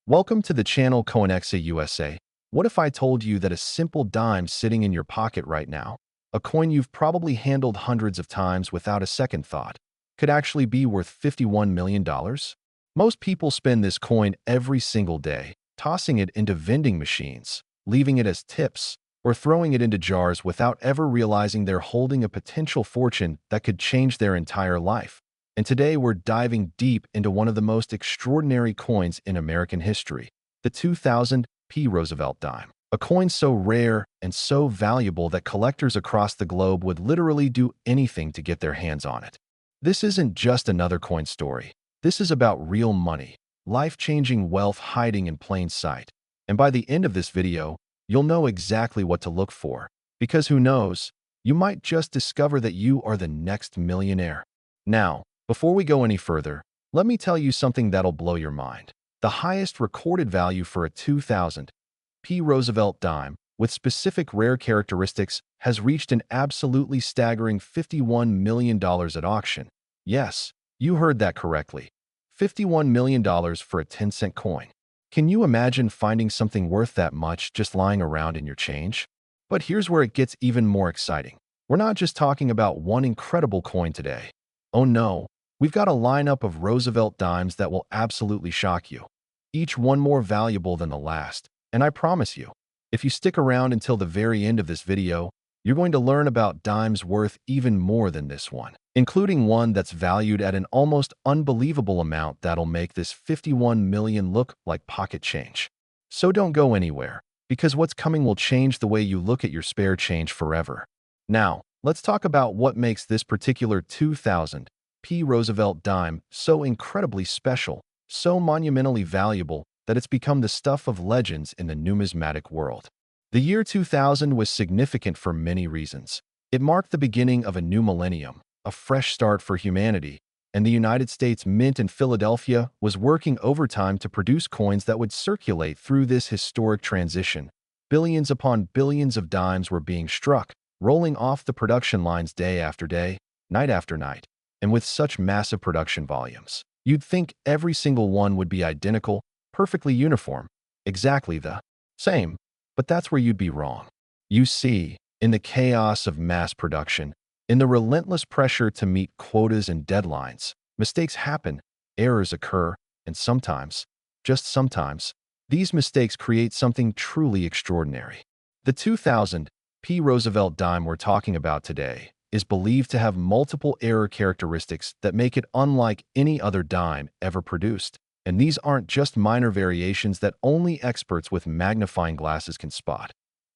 Welcome to the channel Coinexa USA. What if I told you that a simple dime sitting in your pocket right now, a coin you've probably handled hundreds of times without a second thought, could actually be worth $51 million? Most people spend this coin every single day, tossing it into vending machines, leaving it as tips, or throwing it into jars without ever realizing they're holding a potential fortune that could change their entire life. And today we're diving deep into one of the most extraordinary coins in American history, the 2000 P. Roosevelt Dime. A coin so rare and so valuable that collectors across the globe would literally do anything to get their hands on it. This isn't just another coin story. This is about real money, life-changing wealth hiding in plain sight. And by the end of this video, you'll know exactly what to look for. Because who knows, you might just discover that you are the next millionaire. Now, before we go any further, let me tell you something that'll blow your mind. The highest recorded value for a 2000 P. Roosevelt dime with specific rare characteristics has reached an absolutely staggering $51 million at auction. Yes, you heard that correctly. $51 million for a 10-cent coin. Can you imagine finding something worth that much just lying around in your change? But here's where it gets even more exciting. We're not just talking about one incredible coin today. Oh no. We've got a lineup of Roosevelt dimes that will absolutely shock you, each one more valuable than the last. And I promise you, if you stick around until the very end of this video, you're going to learn about dimes worth even more than this one, including one that's valued at an almost unbelievable amount that'll make this 51 million look like pocket change. So don't go anywhere, because what's coming will change the way you look at your spare change forever. Now, let's talk about what makes this particular 2000 P. Roosevelt dime so incredibly special, so monumentally valuable that it's become the stuff of legends in the numismatic world. The year 2000 was significant for many reasons. It marked the beginning of a new millennium, a fresh start for humanity, and the United States Mint in Philadelphia was working overtime to produce coins that would circulate through this historic transition. Billions upon billions of dimes were being struck, rolling off the production lines day after day, night after night. And with such massive production volumes, you'd think every single one would be identical, perfectly uniform, exactly the same. But that's where you'd be wrong. You see, in the chaos of mass production, in the relentless pressure to meet quotas and deadlines, mistakes happen, errors occur, and sometimes, just sometimes, these mistakes create something truly extraordinary. The 2000 P. Roosevelt dime we're talking about today is believed to have multiple error characteristics that make it unlike any other dime ever produced. And these aren't just minor variations that only experts with magnifying glasses can spot.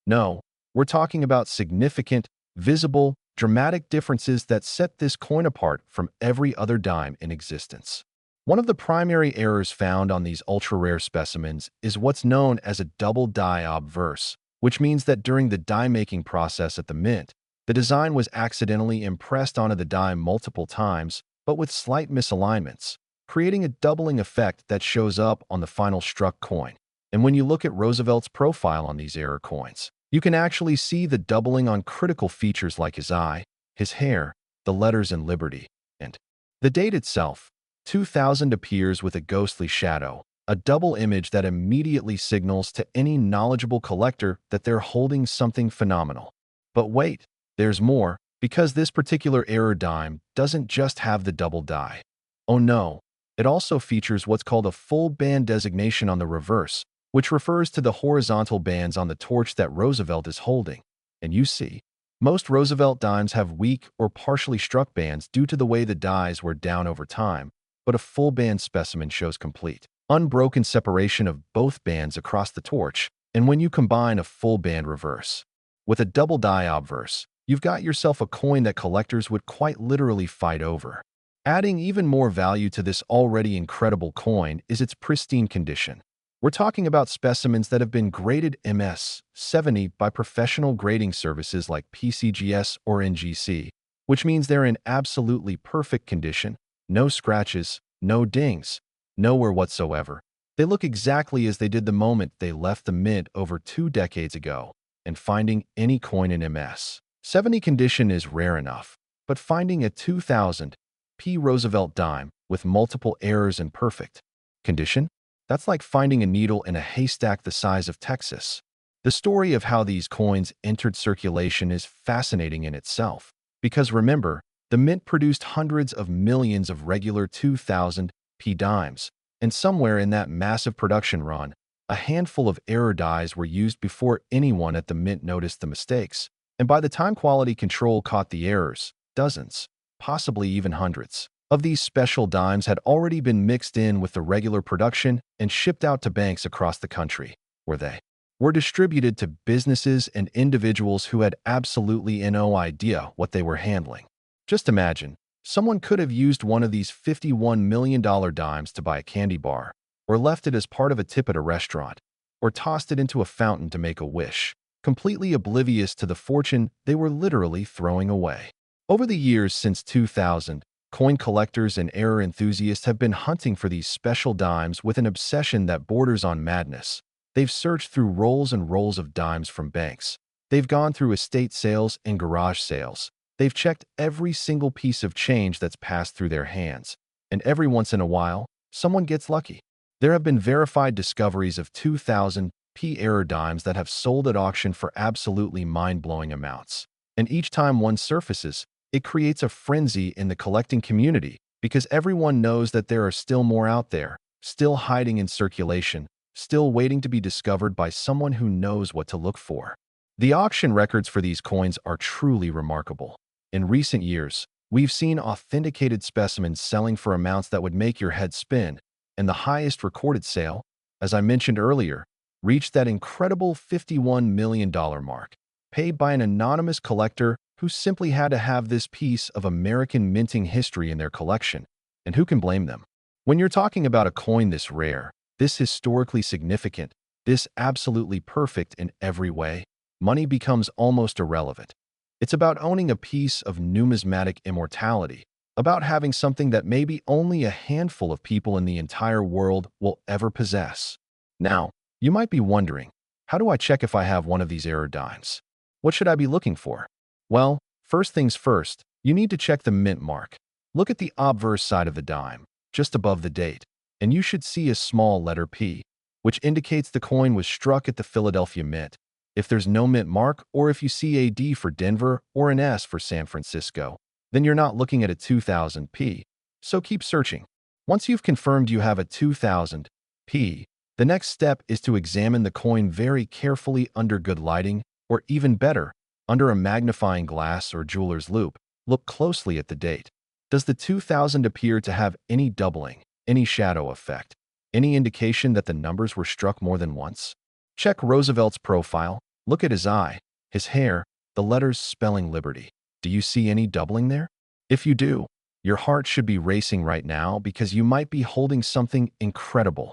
No, we're talking about significant, visible, dramatic differences that set this coin apart from every other dime in existence. One of the primary errors found on these ultra-rare specimens is what's known as a double die obverse, which means that during the die-making process at the mint, the design was accidentally impressed onto the dime multiple times, but with slight misalignments, creating a doubling effect that shows up on the final struck coin. And when you look at Roosevelt's profile on these error coins, you can actually see the doubling on critical features like his eye, his hair, the letters in Liberty, and the date itself. 2000 appears with a ghostly shadow, a double image that immediately signals to any knowledgeable collector that they're holding something phenomenal. But wait, there's more, because this particular error dime doesn't just have the double die. Oh no, it also features what's called a full band designation on the reverse, which refers to the horizontal bands on the torch that Roosevelt is holding. And you see, most Roosevelt dimes have weak or partially struck bands due to the way the dies wear down over time, but a full band specimen shows complete, unbroken separation of both bands across the torch. And when you combine a full band reverse with a double die obverse, you've got yourself a coin that collectors would quite literally fight over. Adding even more value to this already incredible coin is its pristine condition. We're talking about specimens that have been graded MS 70 by professional grading services like PCGS or NGC, which means they're in absolutely perfect condition, no scratches, no dings, nowhere whatsoever. They look exactly as they did the moment they left the mint over 2 decades ago, and finding any coin in MS 70 condition is rare enough, but finding a 2000 P. Roosevelt dime with multiple errors in perfect condition? That's like finding a needle in a haystack the size of Texas. The story of how these coins entered circulation is fascinating in itself. Because remember, the mint produced hundreds of millions of regular 2000 p dimes, and somewhere in that massive production run, a handful of error dies were used before anyone at the mint noticed the mistakes. And by the time quality control caught the errors, dozens, possibly even hundreds, of these special dimes had already been mixed in with the regular production and shipped out to banks across the country, where they were distributed to businesses and individuals who had absolutely no idea what they were handling. Just imagine, someone could have used one of these $51 million dimes to buy a candy bar, or left it as part of a tip at a restaurant, or tossed it into a fountain to make a wish, completely oblivious to the fortune they were literally throwing away. Over the years since 2000, coin collectors and error enthusiasts have been hunting for these special dimes with an obsession that borders on madness. They've searched through rolls and rolls of dimes from banks. They've gone through estate sales and garage sales. They've checked every single piece of change that's passed through their hands. And every once in a while, someone gets lucky. There have been verified discoveries of 2000 p error dimes that have sold at auction for absolutely mind-blowing amounts. And each time one surfaces, it creates a frenzy in the collecting community because everyone knows that there are still more out there, still hiding in circulation, still waiting to be discovered by someone who knows what to look for. The auction records for these coins are truly remarkable. In recent years, we've seen authenticated specimens selling for amounts that would make your head spin, and the highest recorded sale, as I mentioned earlier, reached that incredible $51 million mark, paid by an anonymous collector who simply had to have this piece of American minting history in their collection. And who can blame them? When you're talking about a coin this rare, this historically significant, this absolutely perfect in every way, money becomes almost irrelevant. It's about owning a piece of numismatic immortality, about having something that maybe only a handful of people in the entire world will ever possess. Now, you might be wondering, how do I check if I have one of these error dimes? What should I be looking for? Well, first things first, you need to check the mint mark. Look at the obverse side of the dime, just above the date, and you should see a small letter P, which indicates the coin was struck at the Philadelphia Mint. If there's no mint mark, or if you see a D for Denver or an S for San Francisco, then you're not looking at a 2000 P, so keep searching. Once you've confirmed you have a 2000 P, the next step is to examine the coin very carefully under good lighting, or even better, under a magnifying glass or jeweler's loupe. Look closely at the date. Does the 2000 appear to have any doubling, any shadow effect, any indication that the numbers were struck more than once? Check Roosevelt's profile. Look at his eye, his hair, the letters spelling liberty. Do you see any doubling there? If you do, your heart should be racing right now because you might be holding something incredible.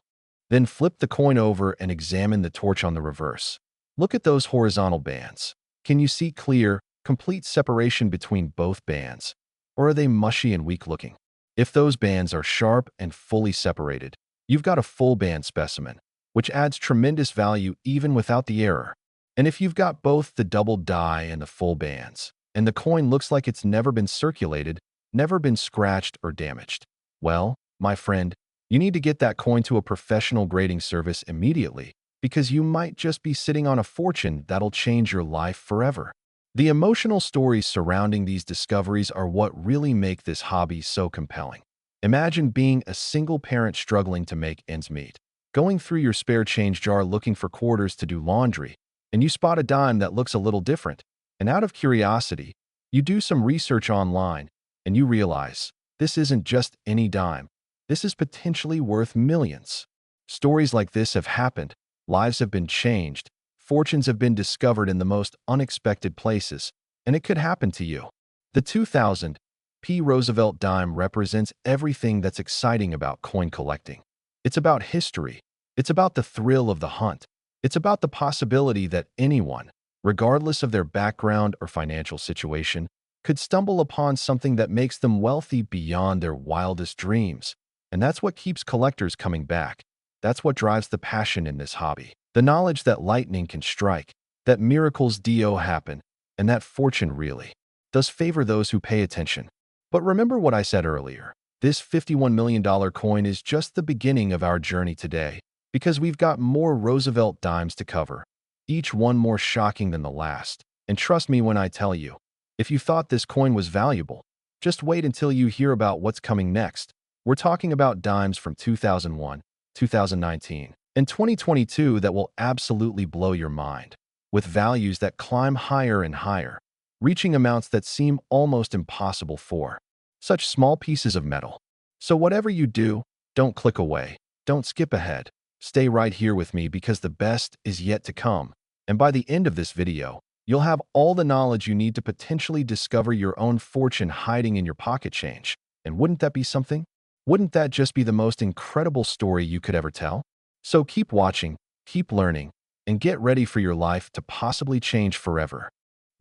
Then flip the coin over and examine the torch on the reverse. Look at those horizontal bands. Can you see clear, complete separation between both bands? Or are they mushy and weak-looking? If those bands are sharp and fully separated, you've got a full band specimen, which adds tremendous value even without the error. And if you've got both the double die and the full bands, and the coin looks like it's never been circulated, never been scratched or damaged, well, my friend, you need to get that coin to a professional grading service immediately, because you might just be sitting on a fortune that'll change your life forever. The emotional stories surrounding these discoveries are what really make this hobby so compelling. Imagine being a single parent struggling to make ends meet, going through your spare change jar looking for quarters to do laundry, and you spot a dime that looks a little different. And out of curiosity, you do some research online, and you realize this isn't just any dime. This is potentially worth millions. Stories like this have happened. Lives have been changed. Fortunes have been discovered in the most unexpected places, and it could happen to you. The 2000 P Roosevelt Dime represents everything that's exciting about coin collecting. It's about history. It's about the thrill of the hunt. It's about the possibility that anyone, regardless of their background or financial situation, could stumble upon something that makes them wealthy beyond their wildest dreams. And that's what keeps collectors coming back. That's what drives the passion in this hobby. The knowledge that lightning can strike, that miracles do happen, and that fortune really does favor those who pay attention. But remember what I said earlier. This $51 million coin is just the beginning of our journey today, because we've got more Roosevelt dimes to cover, each one more shocking than the last. And trust me when I tell you, if you thought this coin was valuable, just wait until you hear about what's coming next. We're talking about dimes from 2001, 2019, and 2022 that will absolutely blow your mind, with values that climb higher and higher, reaching amounts that seem almost impossible for such small pieces of metal. So whatever you do, don't click away, don't skip ahead. Stay right here with me because the best is yet to come. And by the end of this video, you'll have all the knowledge you need to potentially discover your own fortune hiding in your pocket change. And wouldn't that be something? Wouldn't that just be the most incredible story you could ever tell? So keep watching, keep learning, and get ready for your life to possibly change forever.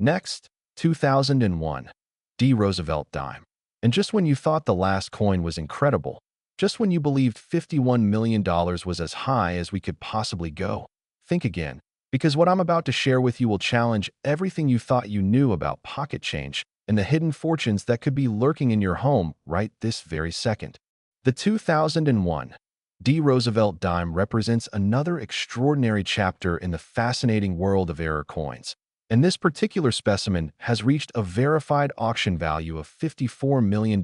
Next, 2001, Roosevelt Dime. And just when you thought the last coin was incredible, just when you believed $51 million was as high as we could possibly go, think again, because what I'm about to share with you will challenge everything you thought you knew about pocket change and the hidden fortunes that could be lurking in your home right this very second. The 2001 Roosevelt Dime represents another extraordinary chapter in the fascinating world of error coins. And this particular specimen has reached a verified auction value of $54 million.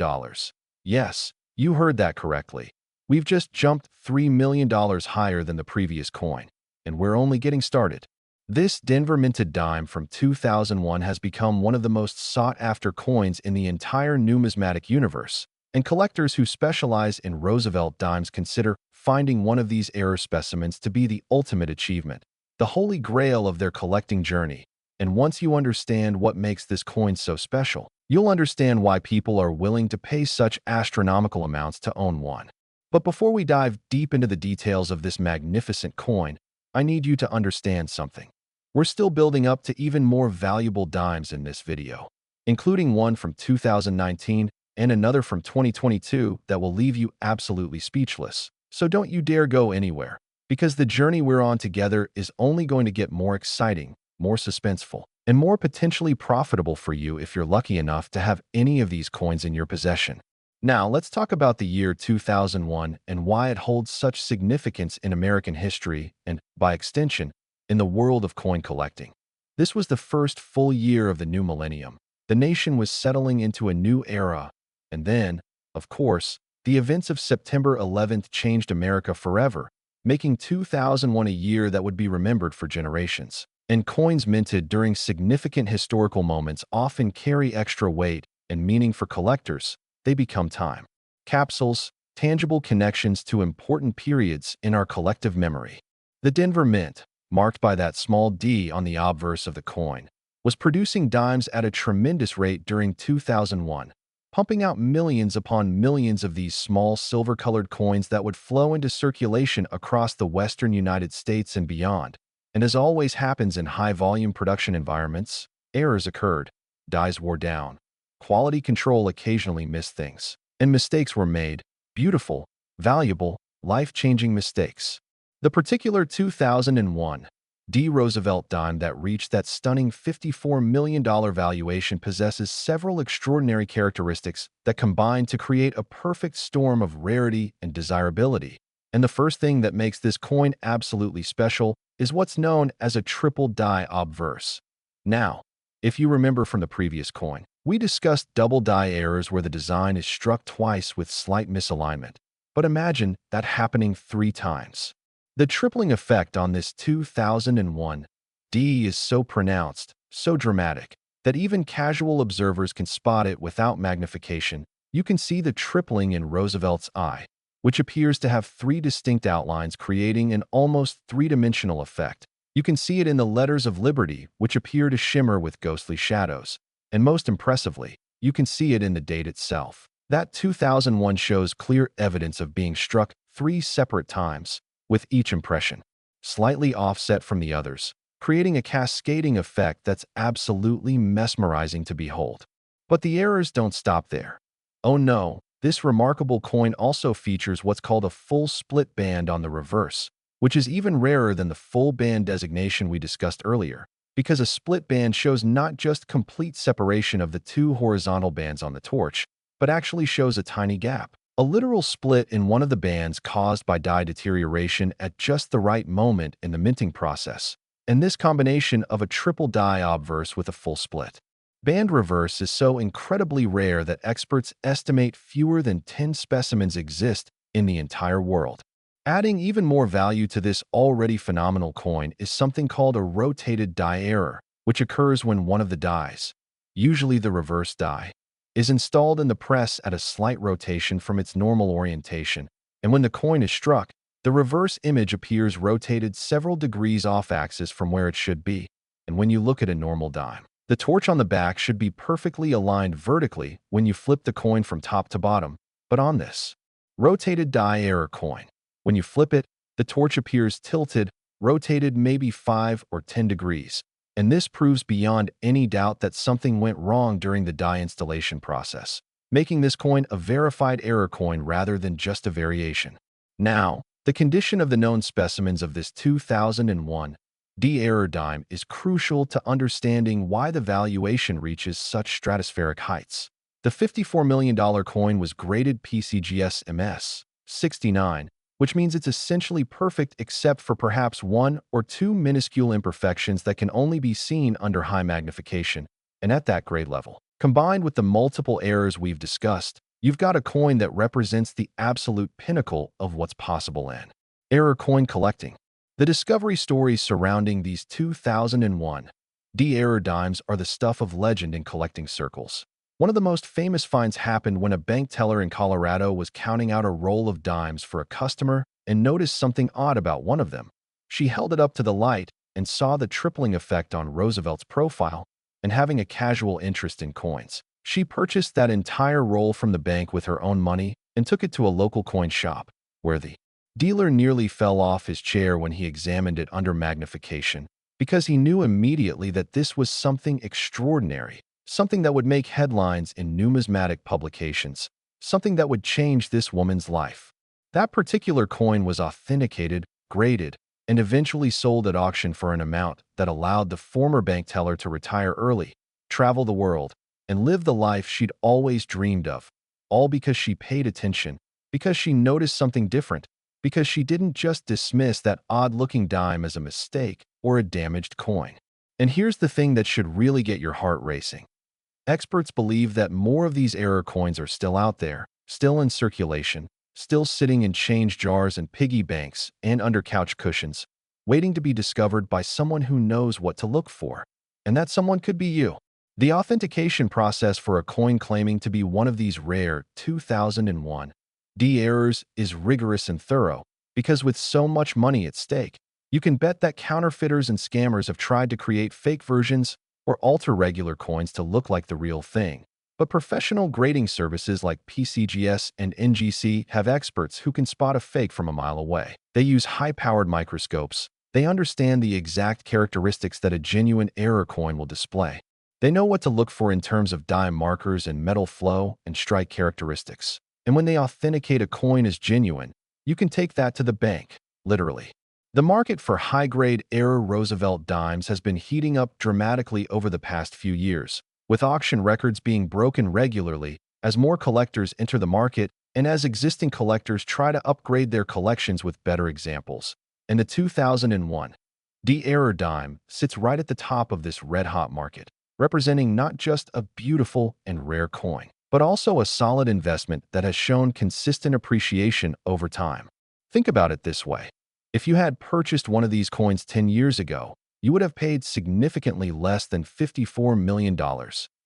Yes, you heard that correctly. We've just jumped $3 million higher than the previous coin, and we're only getting started. This Denver minted dime from 2001 has become one of the most sought-after coins in the entire numismatic universe, and collectors who specialize in Roosevelt dimes consider finding one of these error specimens to be the ultimate achievement, the holy grail of their collecting journey. And once you understand what makes this coin so special, you'll understand why people are willing to pay such astronomical amounts to own one. But before we dive deep into the details of this magnificent coin, I need you to understand something. We're still building up to even more valuable dimes in this video, including one from 2019 and another from 2022 that will leave you absolutely speechless. So don't you dare go anywhere, because the journey we're on together is only going to get more exciting, more suspenseful, and more potentially profitable for you if you're lucky enough to have any of these coins in your possession. Now, let's talk about the year 2001 and why it holds such significance in American history and, by extension, in the world of coin collecting. This was the first full year of the new millennium. The nation was settling into a new era. And then, of course, the events of September 11th changed America forever, making 2001 a year that would be remembered for generations. And coins minted during significant historical moments often carry extra weight and meaning for collectors. They become time capsules, tangible connections to important periods in our collective memory. The Denver Mint, marked by that small d on the obverse of the coin, was producing dimes at a tremendous rate during 2001, pumping out millions upon millions of these small silver-colored coins that would flow into circulation across the western United States and beyond. And as always happens in high-volume production environments, errors occurred, dies wore down, quality control occasionally missed things, and mistakes were made, beautiful, valuable, life-changing mistakes. The particular 2001 Roosevelt dime that reached that stunning $54 million valuation possesses several extraordinary characteristics that combine to create a perfect storm of rarity and desirability. And the first thing that makes this coin absolutely special is what's known as a triple die obverse. Now, if you remember from the previous coin, we discussed double die errors where the design is struck twice with slight misalignment. But imagine that happening 3 times. The tripling effect on this 2001 D is so pronounced, so dramatic, that even casual observers can spot it without magnification. You can see the tripling in Roosevelt's eye, which appears to have 3 distinct outlines creating an almost 3-dimensional effect. You can see it in the letters of Liberty, which appear to shimmer with ghostly shadows. And most impressively, you can see it in the date itself. That 2001 shows clear evidence of being struck 3 separate times, with each impression slightly offset from the others, creating a cascading effect that's absolutely mesmerizing to behold. But the errors don't stop there. Oh no, this remarkable coin also features what's called a full split band on the reverse, which is even rarer than the full band designation we discussed earlier, because a split band shows not just complete separation of the 2 horizontal bands on the torch, but actually shows a tiny gap, A literal split in one of the bands caused by die deterioration at just the right moment in the minting process, and this combination of a triple die obverse with a full split. Band reverse is so incredibly rare that experts estimate fewer than 10 specimens exist in the entire world. Adding even more value to this already phenomenal coin is something called a rotated die error, which occurs when one of the dies, usually the reverse die, is installed in the press at a slight rotation from its normal orientation, and when the coin is struck, the reverse image appears rotated several degrees off-axis from where it should be, and when you look at a normal dime, the torch on the back should be perfectly aligned vertically when you flip the coin from top to bottom, but on this rotated die error coin, when you flip it, the torch appears tilted, rotated maybe 5 or 10 degrees, and this proves beyond any doubt that something went wrong during the die installation process, making this coin a verified error coin rather than just a variation. Now, the condition of the known specimens of this 2001 D-error dime is crucial to understanding why the valuation reaches such stratospheric heights. The $54 million coin was graded PCGS MS 69, which means it's essentially perfect except for perhaps one or two minuscule imperfections that can only be seen under high magnification, and at that grade level. Combined with the multiple errors we've discussed, you've got a coin that represents the absolute pinnacle of what's possible in error coin collecting. The discovery stories surrounding these 2001 D-error dimes are the stuff of legend in collecting circles. One of the most famous finds happened when a bank teller in Colorado was counting out a roll of dimes for a customer and noticed something odd about one of them. She held it up to the light and saw the tripling effect on Roosevelt's profile, and having a casual interest in coins, she purchased that entire roll from the bank with her own money and took it to a local coin shop, where the dealer nearly fell off his chair when he examined it under magnification, because he knew immediately that this was something extraordinary. Something that would make headlines in numismatic publications, something that would change this woman's life. That particular coin was authenticated, graded, and eventually sold at auction for an amount that allowed the former bank teller to retire early, travel the world, and live the life she'd always dreamed of, all because she paid attention, because she noticed something different, because she didn't just dismiss that odd-looking dime as a mistake or a damaged coin. And here's the thing that should really get your heart racing. Experts believe that more of these error coins are still out there, still in circulation, still sitting in change jars and piggy banks and under couch cushions, waiting to be discovered by someone who knows what to look for. And that someone could be you. The authentication process for a coin claiming to be one of these rare 2001 D errors is rigorous and thorough, because with so much money at stake, you can bet that counterfeiters and scammers have tried to create fake versions or alter regular coins to look like the real thing. But professional grading services like PCGS and NGC have experts who can spot a fake from a mile away. They use high-powered microscopes. They understand the exact characteristics that a genuine error coin will display. They know what to look for in terms of dime markers and metal flow and strike characteristics. And when they authenticate a coin as genuine, you can take that to the bank, literally. The market for high-grade error Roosevelt dimes has been heating up dramatically over the past few years, with auction records being broken regularly as more collectors enter the market and as existing collectors try to upgrade their collections with better examples. And the 2001 D-error dime sits right at the top of this red-hot market, representing not just a beautiful and rare coin, but also a solid investment that has shown consistent appreciation over time. Think about it this way. If you had purchased one of these coins 10 years ago, you would have paid significantly less than $54 million,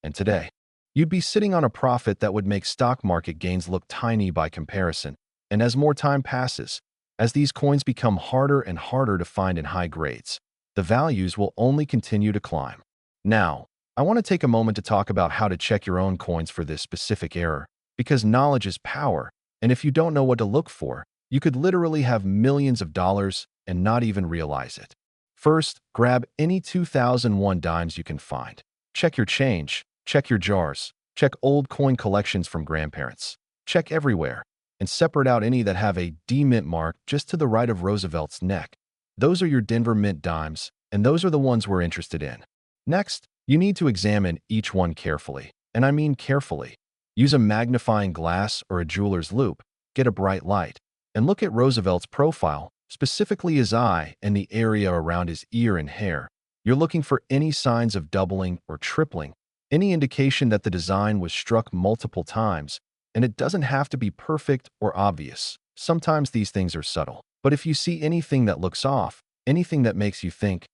and today, you'd be sitting on a profit that would make stock market gains look tiny by comparison. And as more time passes, as these coins become harder and harder to find in high grades, the values will only continue to climb. Now, I want to take a moment to talk about how to check your own coins for this specific error, because knowledge is power, and if you don't know what to look for, you could literally have millions of dollars and not even realize it. First, grab any 2001 dimes you can find. Check your change, check your jars, check old coin collections from grandparents. Check everywhere, and separate out any that have a D mint mark just to the right of Roosevelt's neck. Those are your Denver Mint dimes, and those are the ones we're interested in. Next, you need to examine each one carefully, and I mean carefully. Use a magnifying glass or a jeweler's loupe, get a bright light, and look at Roosevelt's profile, specifically his eye and the area around his ear and hair. You're looking for any signs of doubling or tripling, any indication that the design was struck multiple times, and it doesn't have to be perfect or obvious. Sometimes these things are subtle. But if you see anything that looks off, anything that makes you think,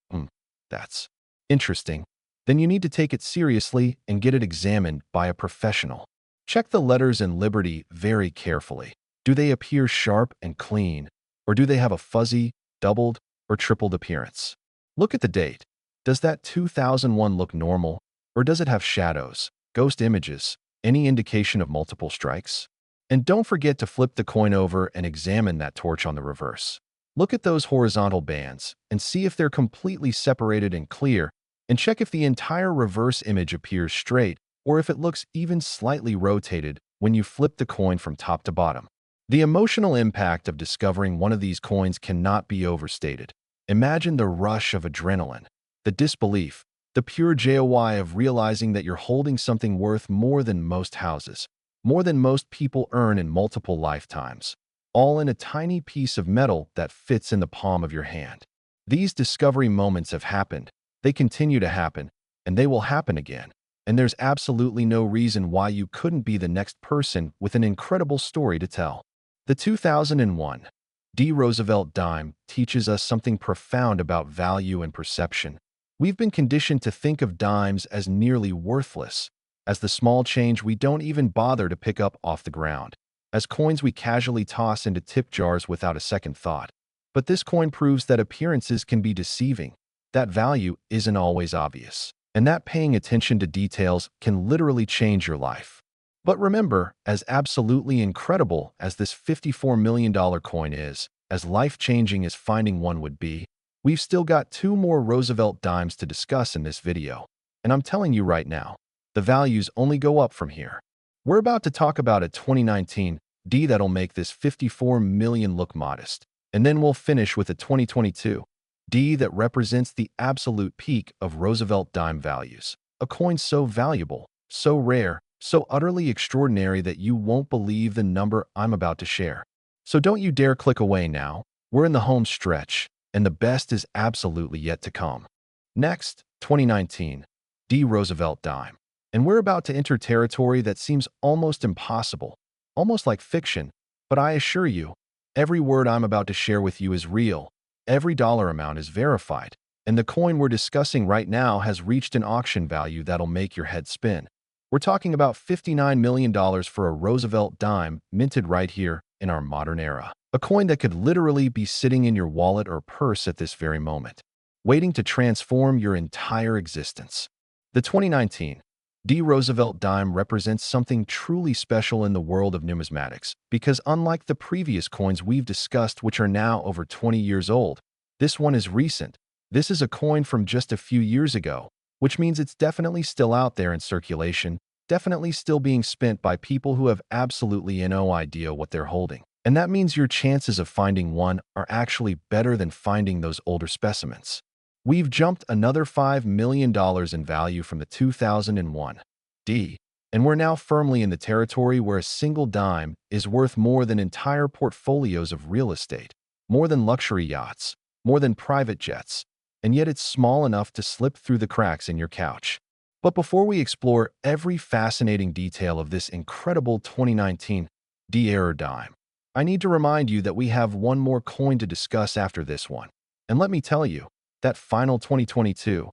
that's interesting, then you need to take it seriously and get it examined by a professional. Check the letters in Liberty very carefully. Do they appear sharp and clean, or do they have a fuzzy, doubled, or tripled appearance? Look at the date. Does that 2001 look normal, or does it have shadows, ghost images, any indication of multiple strikes? And don't forget to flip the coin over and examine that torch on the reverse. Look at those horizontal bands and see if they're completely separated and clear, and check if the entire reverse image appears straight or if it looks even slightly rotated when you flip the coin from top to bottom. The emotional impact of discovering one of these coins cannot be overstated. Imagine the rush of adrenaline, the disbelief, the pure joy of realizing that you're holding something worth more than most houses, more than most people earn in multiple lifetimes, all in a tiny piece of metal that fits in the palm of your hand. These discovery moments have happened, they continue to happen, and they will happen again. And there's absolutely no reason why you couldn't be the next person with an incredible story to tell. The 2001 Roosevelt Dime teaches us something profound about value and perception. We've been conditioned to think of dimes as nearly worthless, as the small change we don't even bother to pick up off the ground, as coins we casually toss into tip jars without a second thought. But this coin proves that appearances can be deceiving, that value isn't always obvious, and that paying attention to details can literally change your life. But remember, as absolutely incredible as this $54 million coin is, as life-changing as finding one would be, we've still got 2 more Roosevelt dimes to discuss in this video. And I'm telling you right now, the values only go up from here. We're about to talk about a 2019 D that'll make this 54 million look modest. And then we'll finish with a 2022 D that represents the absolute peak of Roosevelt dime values. A coin so valuable, so rare, so utterly extraordinary that you won't believe the number I'm about to share. So don't you dare click away now. We're in the home stretch, and the best is absolutely yet to come. Next, 2019 D Roosevelt Dime. And we're about to enter territory that seems almost impossible, almost like fiction, but I assure you, every word I'm about to share with you is real, every dollar amount is verified, and the coin we're discussing right now has reached an auction value that'll make your head spin. We're talking about $59 million for a Roosevelt dime minted right here in our modern era. A coin that could literally be sitting in your wallet or purse at this very moment, waiting to transform your entire existence. The 2019 D Roosevelt Dime represents something truly special in the world of numismatics because unlike the previous coins we've discussed which are now over 20 years old, this one is recent. This is a coin from just a few years ago, which means it's definitely still out there in circulation, definitely still being spent by people who have absolutely no idea what they're holding. And that means your chances of finding one are actually better than finding those older specimens. We've jumped another $5 million in value from the 2001 D, and we're now firmly in the territory where a single dime is worth more than entire portfolios of real estate, more than luxury yachts, more than private jets, and yet it's small enough to slip through the cracks in your couch. But before we explore every fascinating detail of this incredible 2019 D-era dime, I need to remind you that we have one more coin to discuss after this one. And let me tell you, that final 2022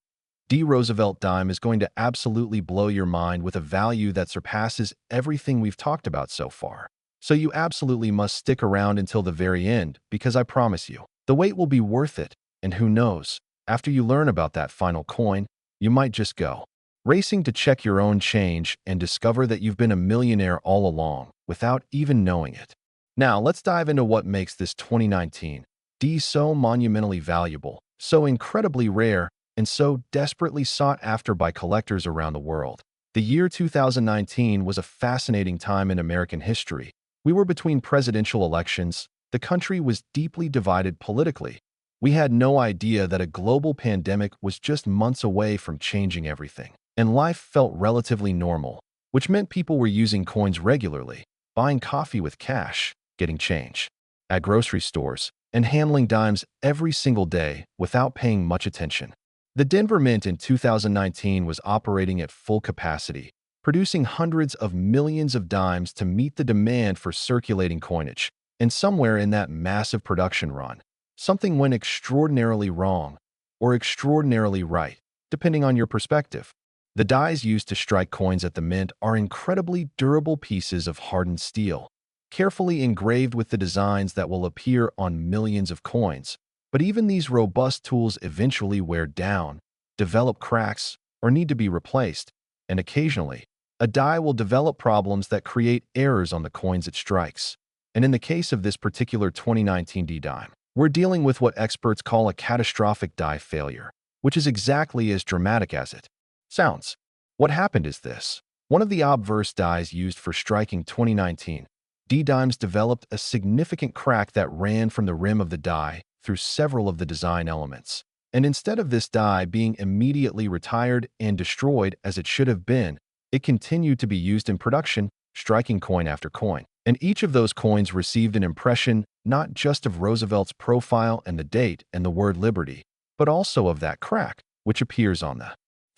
D Roosevelt dime is going to absolutely blow your mind with a value that surpasses everything we've talked about so far. So you absolutely must stick around until the very end because I promise you, the wait will be worth it. And who knows, after you learn about that final coin, you might just go racing to check your own change and discover that you've been a millionaire all along without even knowing it. Now, let's dive into what makes this 2019 D so monumentally valuable, so incredibly rare, and so desperately sought after by collectors around the world. The year 2019 was a fascinating time in American history. We were between presidential elections. The country was deeply divided politically. We had no idea that a global pandemic was just months away from changing everything. And life felt relatively normal. which meant people were using coins regularly, buying coffee with cash, getting change at grocery stores, and handling dimes every single day without paying much attention. The Denver Mint in 2019 was operating at full capacity, producing hundreds of millions of dimes to meet the demand for circulating coinage. And somewhere in that massive production run, something went extraordinarily wrong or extraordinarily right, depending on your perspective. The dies used to strike coins at the mint are incredibly durable pieces of hardened steel, carefully engraved with the designs that will appear on millions of coins. But even these robust tools eventually wear down, develop cracks, or need to be replaced, and occasionally, a die will develop problems that create errors on the coins it strikes. And in the case of this particular 2019 D-Dime, we're dealing with what experts call a catastrophic die failure, which is exactly as dramatic as it sounds. What happened is this. One of the obverse dies used for striking 2019 D-Dimes developed a significant crack that ran from the rim of the die through several of the design elements. And instead of this die being immediately retired and destroyed as it should have been, it continued to be used in production, striking coin after coin. And each of those coins received an impression not just of Roosevelt's profile and the date and the word liberty, but also of that crack, which appears on the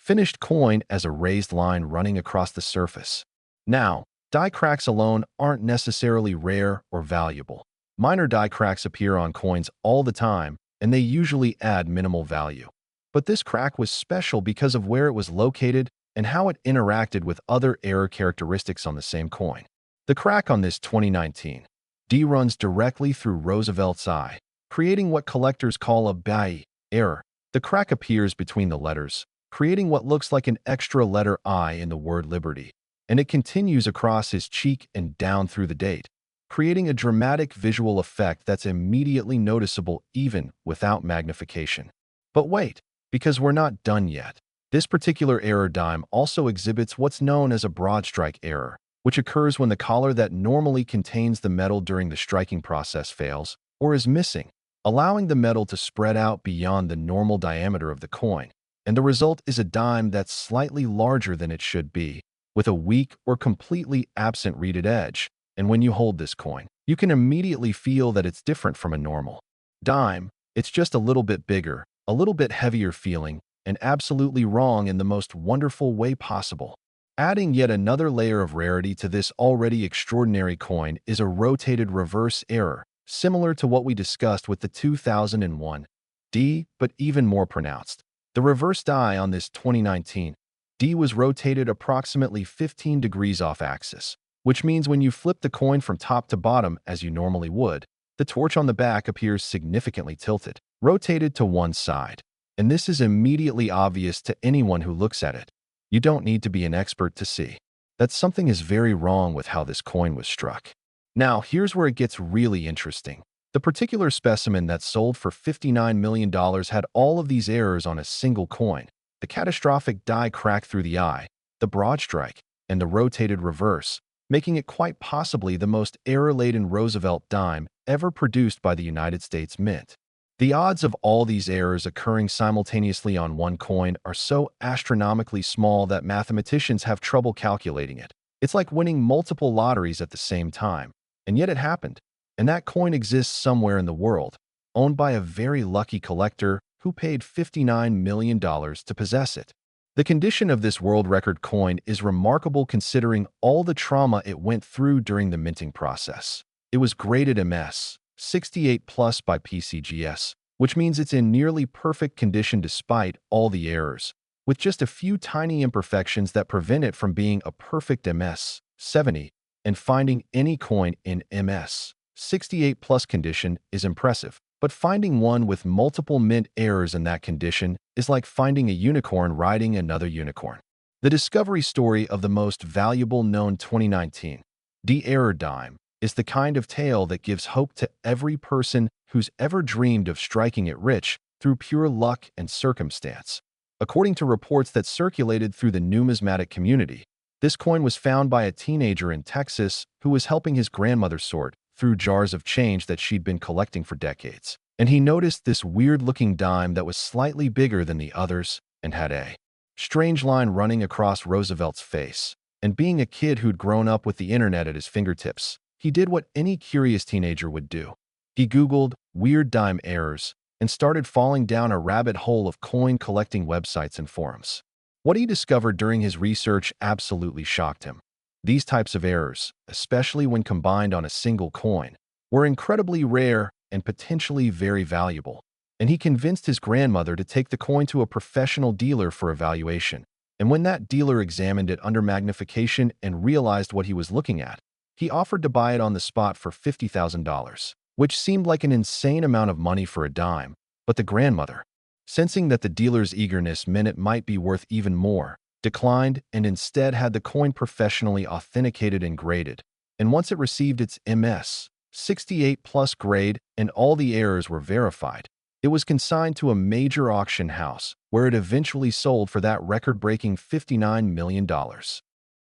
finished coin as a raised line running across the surface. Now, die cracks alone aren't necessarily rare or valuable. Minor die cracks appear on coins all the time, and they usually add minimal value. But this crack was special because of where it was located and how it interacted with other error characteristics on the same coin. The crack on this 2019 D runs directly through Roosevelt's eye, creating what collectors call a bailli error. The crack appears between the letters, creating what looks like an extra letter I in the word liberty, and it continues across his cheek and down through the date, creating a dramatic visual effect that's immediately noticeable even without magnification. But wait, because we're not done yet. This particular error dime also exhibits what's known as a broadstrike error, which occurs when the collar that normally contains the metal during the striking process fails or is missing, allowing the metal to spread out beyond the normal diameter of the coin. And the result is a dime that's slightly larger than it should be, with a weak or completely absent reeded edge. And when you hold this coin, you can immediately feel that it's different from a normal dime. It's just a little bit bigger, a little bit heavier feeling, and absolutely wrong in the most wonderful way possible. Adding yet another layer of rarity to this already extraordinary coin is a rotated reverse error, similar to what we discussed with the 2001 D, but even more pronounced. The reverse die on this 2019 D was rotated approximately 15 degrees off axis, which means when you flip the coin from top to bottom as you normally would, the torch on the back appears significantly tilted, rotated to one side. And this is immediately obvious to anyone who looks at it. You don't need to be an expert to see that something is very wrong with how this coin was struck. Now, here's where it gets really interesting. The particular specimen that sold for $59 million had all of these errors on a single coin. The catastrophic die crack through the eye, the broad strike, and the rotated reverse, making it quite possibly the most error-laden Roosevelt dime ever produced by the United States Mint. The odds of all these errors occurring simultaneously on one coin are so astronomically small that mathematicians have trouble calculating it. It's like winning multiple lotteries at the same time. And yet it happened. And that coin exists somewhere in the world, owned by a very lucky collector who paid $59 million to possess it. The condition of this world record coin is remarkable considering all the trauma it went through during the minting process. It was graded MS 68 plus by PCGS, which means it's in nearly perfect condition despite all the errors, with just a few tiny imperfections that prevent it from being a perfect MS 70, and finding any coin in MS 68 plus condition is impressive. But finding one with multiple mint errors in that condition is like finding a unicorn riding another unicorn. The discovery story of the most valuable known 2019 D error dime is the kind of tale that gives hope to every person who's ever dreamed of striking it rich through pure luck and circumstance. According to reports that circulated through the numismatic community, this coin was found by a teenager in Texas who was helping his grandmother sort through jars of change that she'd been collecting for decades. And he noticed this weird-looking dime that was slightly bigger than the others and had a strange line running across Roosevelt's face. And being a kid who'd grown up with the internet at his fingertips, he did what any curious teenager would do. He Googled weird dime errors and started falling down a rabbit hole of coin collecting websites and forums. What he discovered during his research absolutely shocked him. These types of errors, especially when combined on a single coin, were incredibly rare and potentially very valuable. And he convinced his grandmother to take the coin to a professional dealer for evaluation. And when that dealer examined it under magnification and realized what he was looking at, he offered to buy it on the spot for $50,000, which seemed like an insane amount of money for a dime. But the grandmother, sensing that the dealer's eagerness meant it might be worth even more, declined and instead had the coin professionally authenticated and graded. And once it received its MS 68 plus grade and all the errors were verified, it was consigned to a major auction house where it eventually sold for that record-breaking $59 million.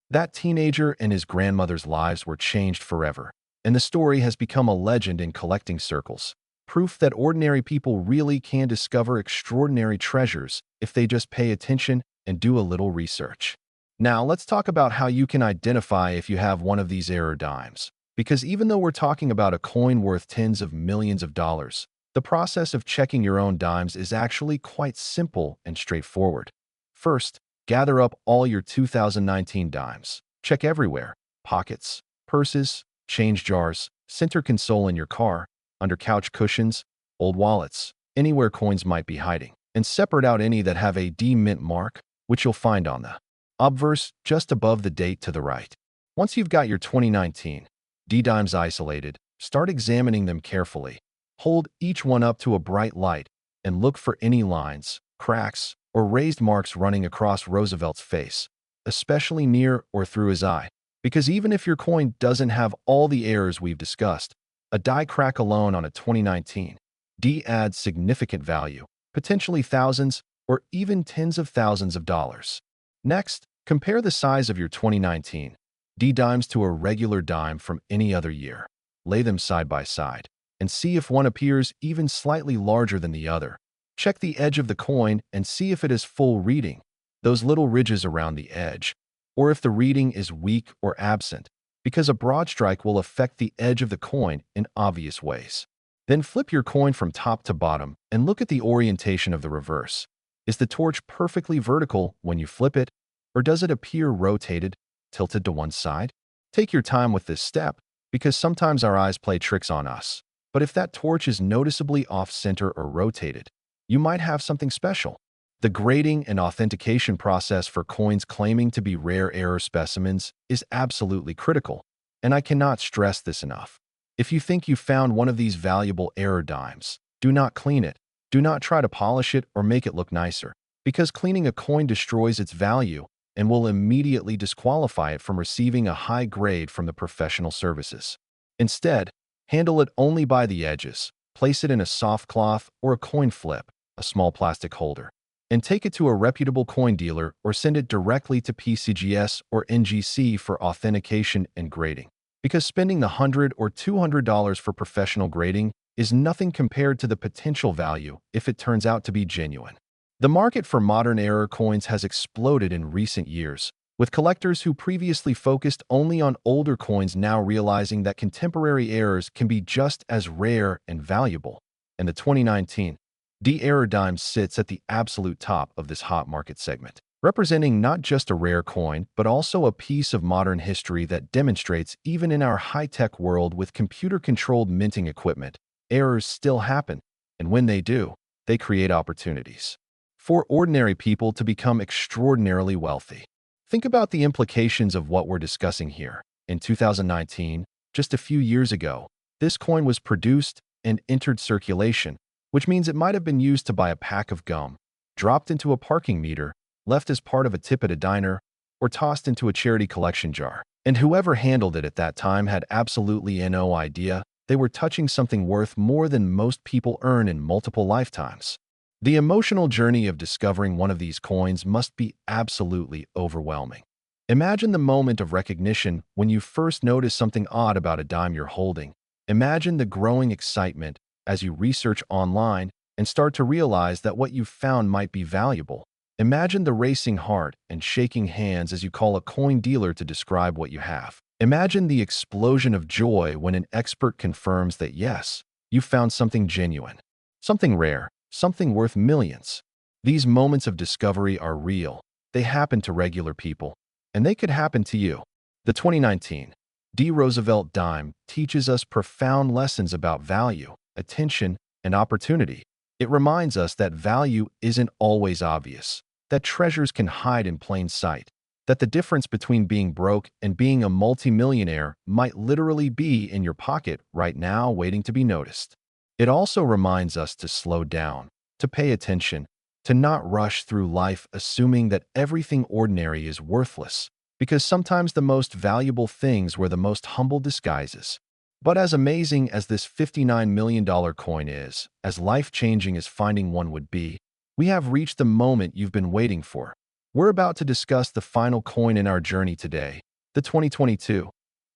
That teenager and his grandmother's lives were changed forever, and the story has become a legend in collecting circles, proof that ordinary people really can discover extraordinary treasures if they just pay attention and do a little research. Now, let's talk about how you can identify if you have one of these error dimes. Because even though we're talking about a coin worth tens of millions of dollars, the process of checking your own dimes is actually quite simple and straightforward. First, gather up all your 2019 dimes. Check everywhere: pockets, purses, change jars, center console in your car, under couch cushions, old wallets, anywhere coins might be hiding. And separate out any that have a D mint mark, which you'll find on the obverse just above the date to the right. Once you've got your 2019 D dimes isolated, start examining them carefully. Hold each one up to a bright light and look for any lines, cracks, or raised marks running across Roosevelt's face, especially near or through his eye. Because even if your coin doesn't have all the errors we've discussed, a die crack alone on a 2019 D adds significant value, potentially thousands or even tens of thousands of dollars. Next, compare the size of your 2019 D dimes to a regular dime from any other year. Lay them side by side and see if one appears even slightly larger than the other. Check the edge of the coin and see if it is full reading, those little ridges around the edge, or if the reading is weak or absent, because a broad strike will affect the edge of the coin in obvious ways. Then flip your coin from top to bottom and look at the orientation of the reverse. Is the torch perfectly vertical when you flip it, or does it appear rotated, tilted to one side? Take your time with this step, because sometimes our eyes play tricks on us. But if that torch is noticeably off-center or rotated, you might have something special. The grading and authentication process for coins claiming to be rare error specimens is absolutely critical, and I cannot stress this enough. If you think you found one of these valuable error dimes, do not clean it. Do not try to polish it or make it look nicer, because cleaning a coin destroys its value and will immediately disqualify it from receiving a high grade from the professional services. Instead, handle it only by the edges, place it in a soft cloth or a coin flip, a small plastic holder, and take it to a reputable coin dealer or send it directly to PCGS or NGC for authentication and grading. Because spending the $100 or $200 for professional grading is nothing compared to the potential value if it turns out to be genuine. The market for modern error coins has exploded in recent years, with collectors who previously focused only on older coins now realizing that contemporary errors can be just as rare and valuable. And the 2019 D error dime sits at the absolute top of this hot market segment, representing not just a rare coin, but also a piece of modern history that demonstrates even in our high-tech world with computer-controlled minting equipment, errors still happen, and when they do, they create opportunities for ordinary people to become extraordinarily wealthy. Think about the implications of what we're discussing here. In 2019, just a few years ago, this coin was produced and entered circulation, which means it might have been used to buy a pack of gum, dropped into a parking meter, left as part of a tip at a diner, or tossed into a charity collection jar. And whoever handled it at that time had absolutely no idea they were touching something worth more than most people earn in multiple lifetimes. The emotional journey of discovering one of these coins must be absolutely overwhelming. Imagine the moment of recognition when you first notice something odd about a dime you're holding. Imagine the growing excitement as you research online and start to realize that what you've found might be valuable. Imagine the racing heart and shaking hands as you call a coin dealer to describe what you have. Imagine the explosion of joy when an expert confirms that yes, you found something genuine, something rare, something worth millions. These moments of discovery are real. They happen to regular people, and they could happen to you. The 2019 D. Roosevelt Dime teaches us profound lessons about value, attention, and opportunity. It reminds us that value isn't always obvious, that treasures can hide in plain sight, that the difference between being broke and being a multimillionaire might literally be in your pocket right now waiting to be noticed. It also reminds us to slow down, to pay attention, to not rush through life assuming that everything ordinary is worthless, because sometimes the most valuable things were the most humble disguises. But as amazing as this $59 million coin is, as life-changing as finding one would be, we have reached the moment you've been waiting for. We're about to discuss the final coin in our journey today, the 2022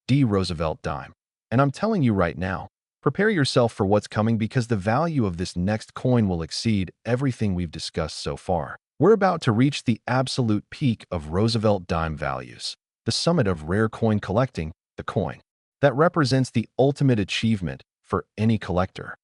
D. Roosevelt Dime. And I'm telling you right now, prepare yourself for what's coming because the value of this next coin will exceed everything we've discussed so far. We're about to reach the absolute peak of Roosevelt Dime values, the summit of rare coin collecting, the coin that represents the ultimate achievement for any collector.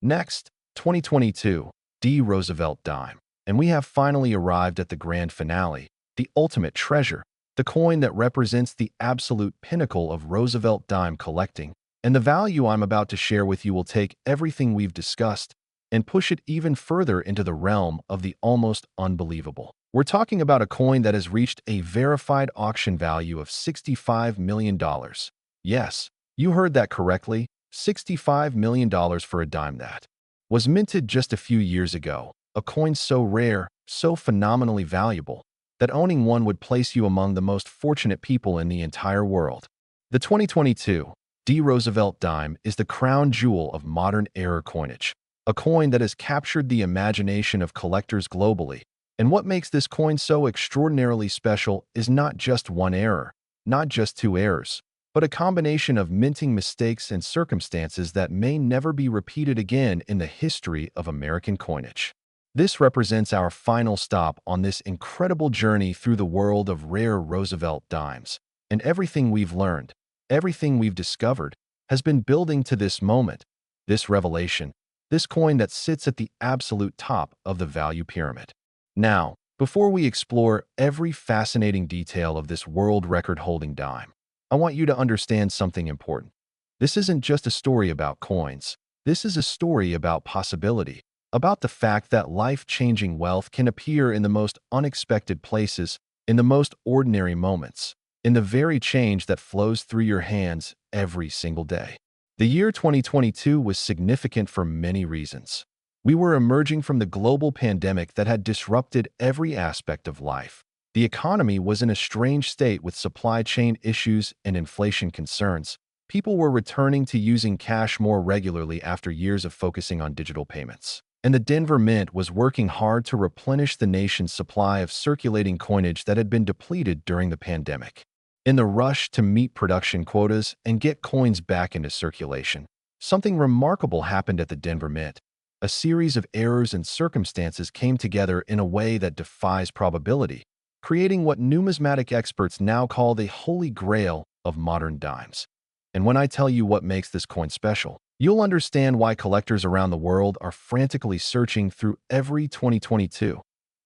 Next, 2022 D. Roosevelt Dime. And we have finally arrived at the grand finale, the ultimate treasure, the coin that represents the absolute pinnacle of Roosevelt Dime collecting. And the value I'm about to share with you will take everything we've discussed and push it even further into the realm of the almost unbelievable. We're talking about a coin that has reached a verified auction value of $65 million. Yes, you heard that correctly, $65 million for a dime that was minted just a few years ago, a coin so rare, so phenomenally valuable, that owning one would place you among the most fortunate people in the entire world. The 2022 D. Roosevelt Dime is the crown jewel of modern era coinage, a coin that has captured the imagination of collectors globally. And what makes this coin so extraordinarily special is not just one error, not just two errors, but a combination of minting mistakes and circumstances that may never be repeated again in the history of American coinage. This represents our final stop on this incredible journey through the world of rare Roosevelt dimes, and everything we've learned, everything we've discovered, has been building to this moment, this revelation, this coin that sits at the absolute top of the value pyramid. Now, before we explore every fascinating detail of this world record-holding dime, I want you to understand something important. This isn't just a story about coins. This is a story about possibility, about the fact that life-changing wealth can appear in the most unexpected places, in the most ordinary moments, in the very change that flows through your hands every single day. The year 2022 was significant for many reasons. We were emerging from the global pandemic that had disrupted every aspect of life. The economy was in a strange state with supply chain issues and inflation concerns. People were returning to using cash more regularly after years of focusing on digital payments. And the Denver Mint was working hard to replenish the nation's supply of circulating coinage that had been depleted during the pandemic. In the rush to meet production quotas and get coins back into circulation, something remarkable happened at the Denver Mint. A series of errors and circumstances came together in a way that defies probability, creating what numismatic experts now call the holy grail of modern dimes. And when I tell you what makes this coin special, you'll understand why collectors around the world are frantically searching through every 2022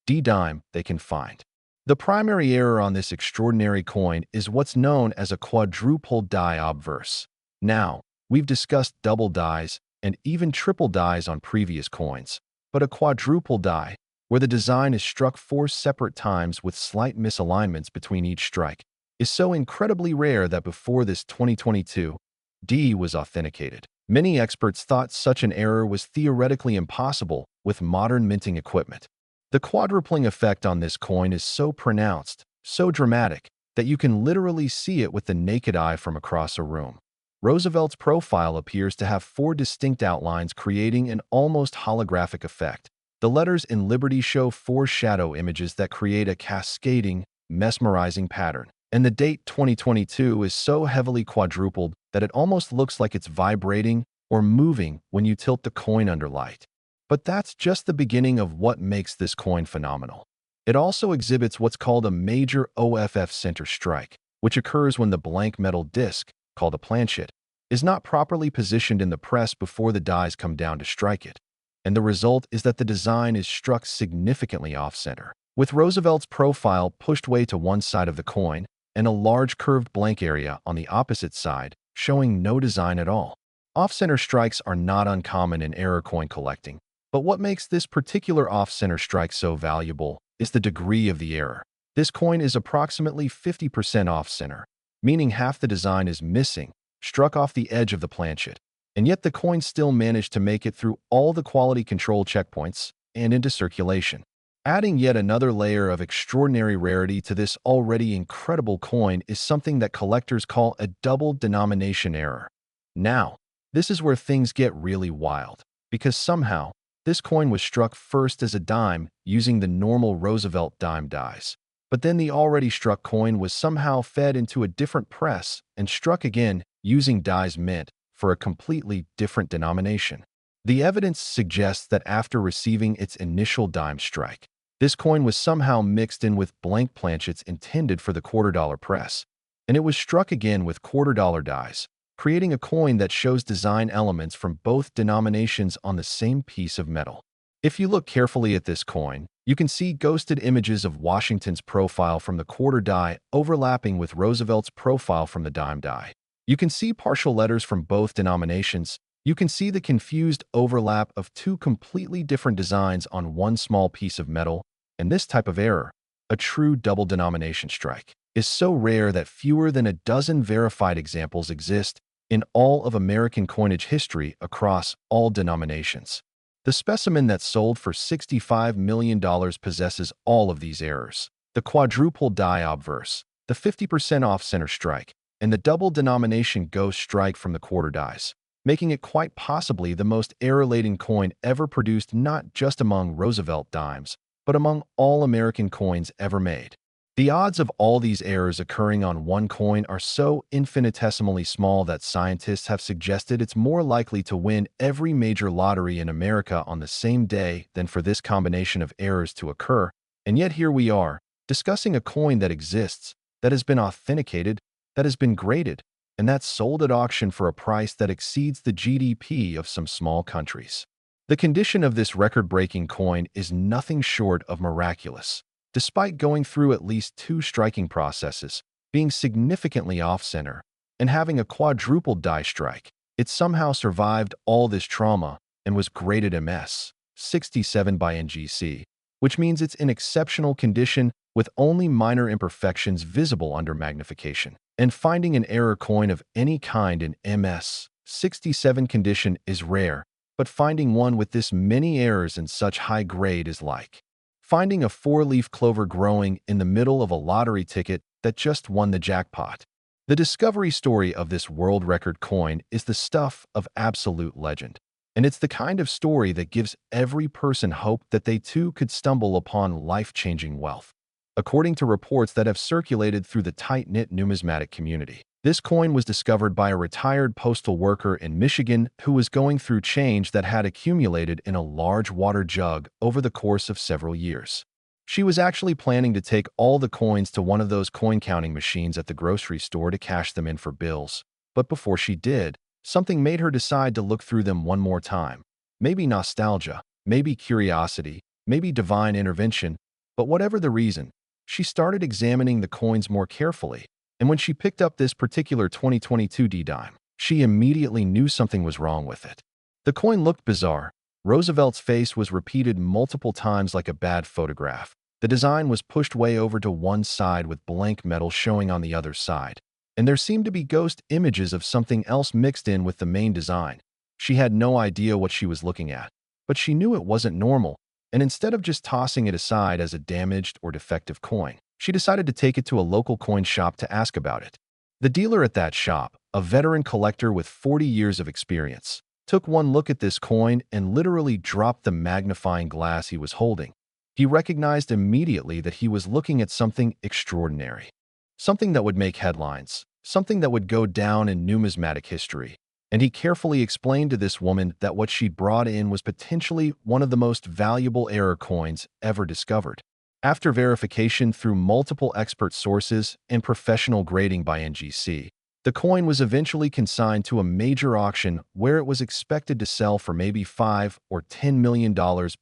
D-dime they can find. The primary error on this extraordinary coin is what's known as a quadruple die obverse. Now, we've discussed double dies and even triple dies on previous coins, but a quadruple die, where the design is struck 4 separate times with slight misalignments between each strike, is so incredibly rare that before this 2022 D was authenticated, many experts thought such an error was theoretically impossible with modern minting equipment. The quadrupling effect on this coin is so pronounced, so dramatic, that you can literally see it with the naked eye from across a room. Roosevelt's profile appears to have 4 distinct outlines creating an almost holographic effect. The letters in Liberty show 4 shadow images that create a cascading, mesmerizing pattern. And the date 2022 is so heavily quadrupled that it almost looks like it's vibrating or moving when you tilt the coin under light. But that's just the beginning of what makes this coin phenomenal. It also exhibits what's called a major OFF center strike, which occurs when the blank metal disc, called a planchet, is not properly positioned in the press before the dies come down to strike it. And the result is that the design is struck significantly off-center, with Roosevelt's profile pushed way to one side of the coin and a large curved blank area on the opposite side, showing no design at all. Off-center strikes are not uncommon in error coin collecting, but what makes this particular off-center strike so valuable is the degree of the error. This coin is approximately 50% off-center, meaning half the design is missing, struck off the edge of the planchet, and yet the coin still managed to make it through all the quality control checkpoints and into circulation. Adding yet another layer of extraordinary rarity to this already incredible coin is something that collectors call a double denomination error. Now, this is where things get really wild, because somehow, this coin was struck first as a dime using the normal Roosevelt Dime dies. But then the already struck coin was somehow fed into a different press and struck again using dies mint for a completely different denomination. The evidence suggests that after receiving its initial dime strike, this coin was somehow mixed in with blank planchets intended for the $quarter press, and it was struck again with $quarter dies, creating a coin that shows design elements from both denominations on the same piece of metal. If you look carefully at this coin, you can see ghosted images of Washington's profile from the quarter die overlapping with Roosevelt's profile from the dime die. You can see partial letters from both denominations. You can see the confused overlap of two completely different designs on one small piece of metal, and this type of error, a true double denomination strike, is so rare that fewer than a dozen verified examples exist in all of American coinage history across all denominations. The specimen that sold for $65 million possesses all of these errors: the quadruple die obverse, the 50% off-center strike, and the double denomination ghost strike from the quarter dies, making it quite possibly the most error-laden coin ever produced not just among Roosevelt dimes, but among all American coins ever made. The odds of all these errors occurring on one coin are so infinitesimally small that scientists have suggested it's more likely to win every major lottery in America on the same day than for this combination of errors to occur. And yet here we are, discussing a coin that exists, that has been authenticated, that has been graded, and that's sold at auction for a price that exceeds the GDP of some small countries. The condition of this record-breaking coin is nothing short of miraculous. Despite going through at least two striking processes, being significantly off-center, and having a quadruple die strike, it somehow survived all this trauma and was graded MS 67 by NGC, which means it's in exceptional condition with only minor imperfections visible under magnification. And finding an error coin of any kind in MS 67 condition is rare, but finding one with this many errors in such high grade is like finding a four-leaf clover growing in the middle of a lottery ticket that just won the jackpot. The discovery story of this world record coin is the stuff of absolute legend, and it's the kind of story that gives every person hope that they too could stumble upon life-changing wealth. According to reports that have circulated through the tight-knit numismatic community, this coin was discovered by a retired postal worker in Michigan who was going through change that had accumulated in a large water jug over the course of several years. She was actually planning to take all the coins to one of those coin-counting machines at the grocery store to cash them in for bills. But before she did, something made her decide to look through them one more time. Maybe nostalgia, maybe curiosity, maybe divine intervention, but whatever the reason, she started examining the coins more carefully. And when she picked up this particular 2022 D-Dime, she immediately knew something was wrong with it. The coin looked bizarre. Roosevelt's face was repeated multiple times like a bad photograph. The design was pushed way over to one side with blank metal showing on the other side. And there seemed to be ghost images of something else mixed in with the main design. She had no idea what she was looking at, but she knew it wasn't normal. And instead of just tossing it aside as a damaged or defective coin, she decided to take it to a local coin shop to ask about it. The dealer at that shop, a veteran collector with 40 years of experience, took one look at this coin and literally dropped the magnifying glass he was holding. He recognized immediately that he was looking at something extraordinary, something that would make headlines, something that would go down in numismatic history. And he carefully explained to this woman that what she'd brought in was potentially one of the most valuable error coins ever discovered. After verification through multiple expert sources and professional grading by NGC, the coin was eventually consigned to a major auction where it was expected to sell for maybe $5 or $10 million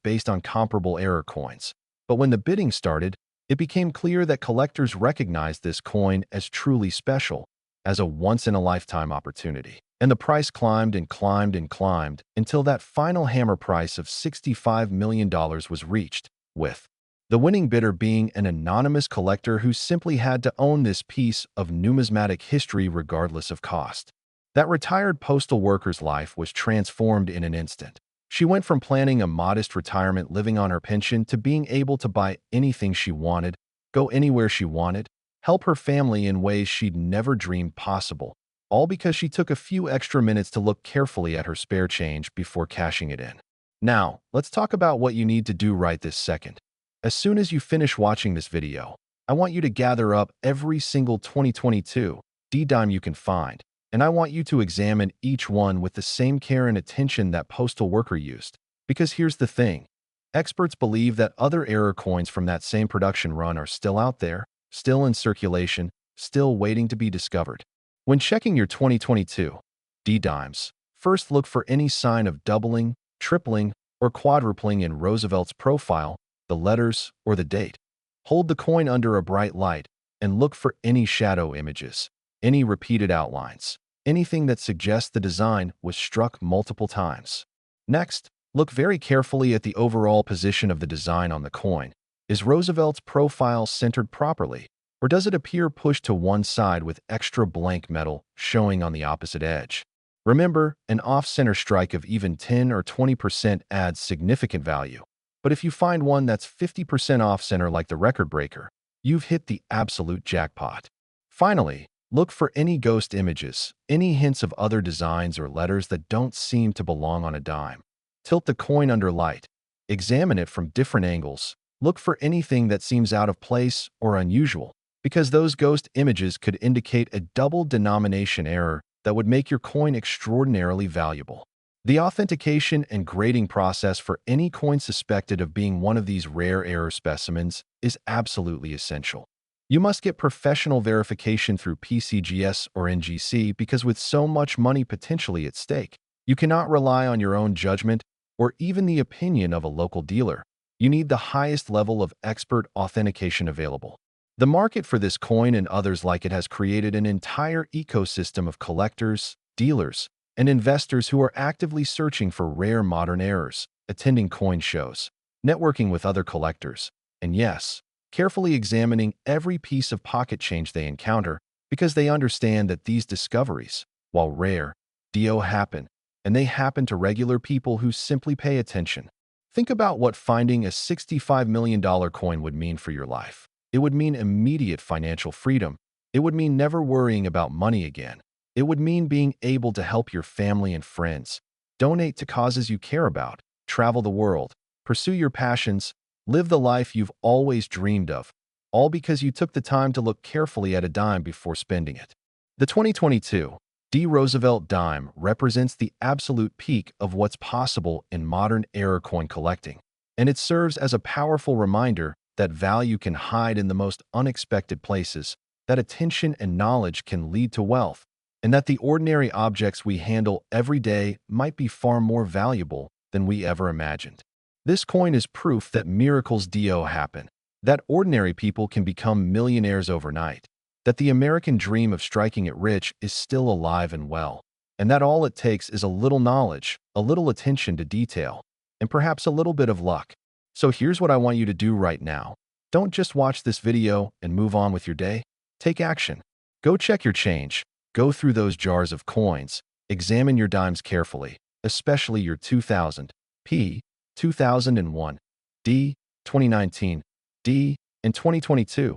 based on comparable error coins. But when the bidding started, it became clear that collectors recognized this coin as truly special, as a once-in-a-lifetime opportunity. And the price climbed and climbed and climbed until that final hammer price of $65 million was reached, with the winning bidder being an anonymous collector who simply had to own this piece of numismatic history regardless of cost. That retired postal worker's life was transformed in an instant. She went from planning a modest retirement living on her pension to being able to buy anything she wanted, go anywhere she wanted, help her family in ways she'd never dreamed possible, all because she took a few extra minutes to look carefully at her spare change before cashing it in. Now, let's talk about what you need to do right this second. As soon as you finish watching this video, I want you to gather up every single 2022 D-Dime you can find, and I want you to examine each one with the same care and attention that postal worker used. Because here's the thing. Experts believe that other error coins from that same production run are still out there, still in circulation, still waiting to be discovered. When checking your 2022 D-Dimes, first look for any sign of doubling, tripling, or quadrupling in Roosevelt's profile, the letters, or the date. Hold the coin under a bright light and look for any shadow images, any repeated outlines, anything that suggests the design was struck multiple times. Next, look very carefully at the overall position of the design on the coin. Is Roosevelt's profile centered properly, or does it appear pushed to one side with extra blank metal showing on the opposite edge? Remember, an off-center strike of even 10 or 20% adds significant value. But if you find one that's 50% off-center like the record breaker, you've hit the absolute jackpot. Finally, look for any ghost images, any hints of other designs or letters that don't seem to belong on a dime. Tilt the coin under light. Examine it from different angles. Look for anything that seems out of place or unusual, because those ghost images could indicate a double denomination error that would make your coin extraordinarily valuable. The authentication and grading process for any coin suspected of being one of these rare error specimens is absolutely essential. You must get professional verification through PCGS or NGC because with so much money potentially at stake, you cannot rely on your own judgment or even the opinion of a local dealer. You need the highest level of expert authentication available. The market for this coin and others like it has created an entire ecosystem of collectors, dealers, and investors who are actively searching for rare modern errors, attending coin shows, networking with other collectors, and yes, carefully examining every piece of pocket change they encounter because they understand that these discoveries, while rare, do happen, and they happen to regular people who simply pay attention. Think about what finding a $65 million coin would mean for your life. It would mean immediate financial freedom. It would mean never worrying about money again. It would mean being able to help your family and friends, donate to causes you care about, travel the world, pursue your passions, live the life you've always dreamed of, all because you took the time to look carefully at a dime before spending it. The 2022 Roosevelt Dime represents the absolute peak of what's possible in modern error coin collecting, and it serves as a powerful reminder that value can hide in the most unexpected places, that attention and knowledge can lead to wealth, and that the ordinary objects we handle every day might be far more valuable than we ever imagined. This coin is proof that miracles do happen, that ordinary people can become millionaires overnight, that the American dream of striking it rich is still alive and well, and that all it takes is a little knowledge, a little attention to detail, and perhaps a little bit of luck. So here's what I want you to do right now. Don't just watch this video and move on with your day. Take action. Go check your change. Go through those jars of coins. Examine your dimes carefully, especially your 2000 P, 2001 D, 2019 D, and 2022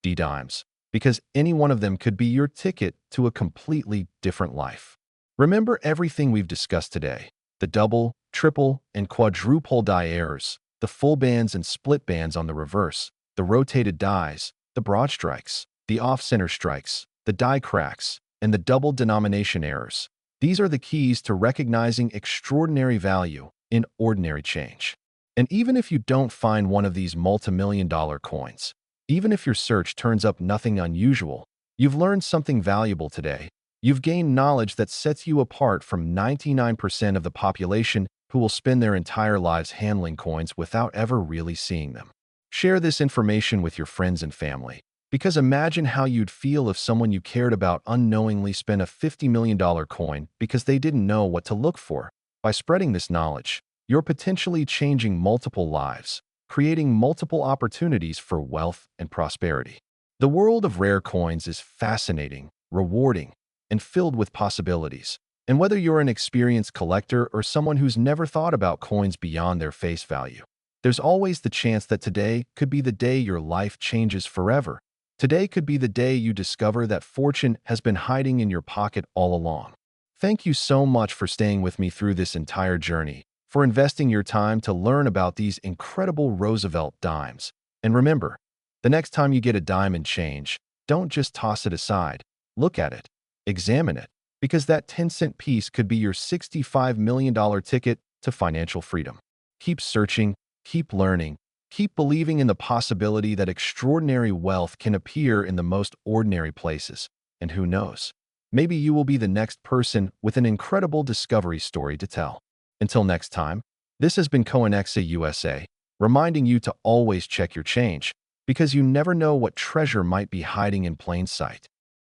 D dimes, because any one of them could be your ticket to a completely different life. Remember everything we've discussed today: the double, triple, and quadruple die errors, the full bands and split bands on the reverse, the rotated dies, the broadstrikes, the off-center strikes, the die cracks, and the double denomination errors. These are the keys to recognizing extraordinary value in ordinary change. And even if you don't find one of these multi-million-dollar coins, even if your search turns up nothing unusual, you've learned something valuable today. You've gained knowledge that sets you apart from 99% of the population who will spend their entire lives handling coins without ever really seeing them. Share this information with your friends and family, because imagine how you'd feel if someone you cared about unknowingly spent a $50 million coin because they didn't know what to look for. By spreading this knowledge, you're potentially changing multiple lives, creating multiple opportunities for wealth and prosperity. The world of rare coins is fascinating, rewarding, and filled with possibilities. And whether you're an experienced collector or someone who's never thought about coins beyond their face value, there's always the chance that today could be the day your life changes forever. Today could be the day you discover that fortune has been hiding in your pocket all along. Thank you so much for staying with me through this entire journey, for investing your time to learn about these incredible Roosevelt dimes. And remember, the next time you get a dime and change, don't just toss it aside. Look at it. Examine it, because that 10-cent piece could be your $65 million ticket to financial freedom. Keep searching, keep learning, keep believing in the possibility that extraordinary wealth can appear in the most ordinary places. And who knows? Maybe you will be the next person with an incredible discovery story to tell. Until next time, this has been Coinexa USA, reminding you to always check your change, because you never know what treasure might be hiding in plain sight.